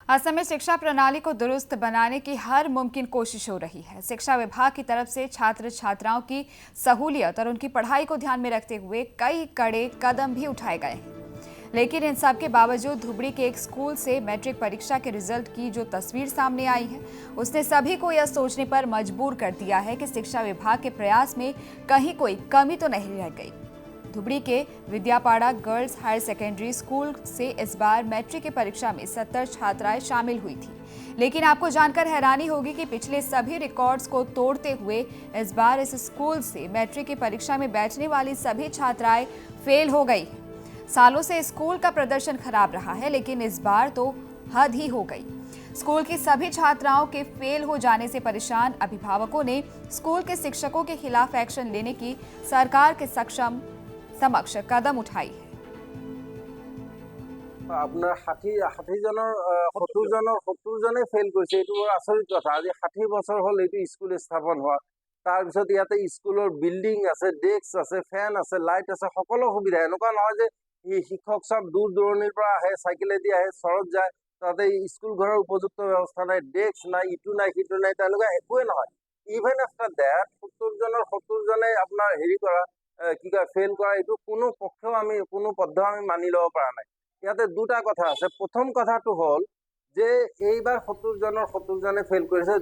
असम में शिक्षा प्रणाली को दुरुस्त बनाने की हर मुमकिन कोशिश हो रही है। शिक्षा विभाग की तरफ से छात्र छात्राओं की सहूलियत और उनकी पढ़ाई को ध्यान में रखते हुए कई कड़े कदम भी उठाए गए हैं। लेकिन इन सब के बावजूद धुबरी के एक स्कूल से मैट्रिक परीक्षा के रिजल्ट की जो तस्वीर सामने आई है, उसने सभी को यह सोचने पर मजबूर कर दिया है कि शिक्षा विभाग के प्रयास में कहीं कोई कमी तो नहीं रह गई। धुबरी के विद्यापाड़ा गर्ल्स हायर सेकेंडरी स्कूल से इस बार मैट्रिक की परीक्षा में 70 छात्राएं शामिल हुई थी। लेकिन आपको जानकर हैरानी होगी कि पिछले सभी रिकॉर्ड्स को तोड़ते हुए इस बार इस स्कूल से मैट्रिक की परीक्षा में बैठने वाली सभी छात्राएं फेल हो गई हैं। सालों से स्कूल का प्रदर्शन खराब रहा है, लेकिन इस बार तो हद ही हो गई। स्कूल की सभी छात्राओं के फेल हो जाने से परेशान अभिभावकों ने स्कूल के शिक्षकों के खिलाफ एक्शन लेने की सरकार के समक्ष कदम उठाई है। আপনার 70 ফেল কৰিছে। এইটো বৰ আচৰিত কথা। আজি 60 বছৰ হ'ল এইটো স্কুল স্থাপন হোৱা। তাৰপিছত ইয়াতে স্কুলৰ বিল্ডিং আছে, ডেস্ক আছে, ফেন আছে, লাইট আছে, সকলো সুবিধা। এনেকুৱা নহয় যে এই শিক্ষক সব দূৰ দূৰণিৰ পৰা আহে, চাইকেলেদি আহে, চৰত যায়, তাতে স্কুল ঘৰৰ উপযুক্ত ব্যৱস্থা নাই, ডেস্ক নাই, ইটো নাই, সিটো নাই, তেওঁলোকে একোৱে নহয়। ইভেন আফটাৰ দ্যাট 70 জনে আপোনাৰ হেৰি কৰা কি কয় ফেল কৰা, এইটো কোনো পক্ষেও আমি কোনো পদ্ধ আমি মানি ল'ব পৰা নাই। ইয়াতে দুটা কথা আছে। প্ৰথম কথাটো হ'ল যে এইবাৰ 70 জনে ফেল কৰিছে।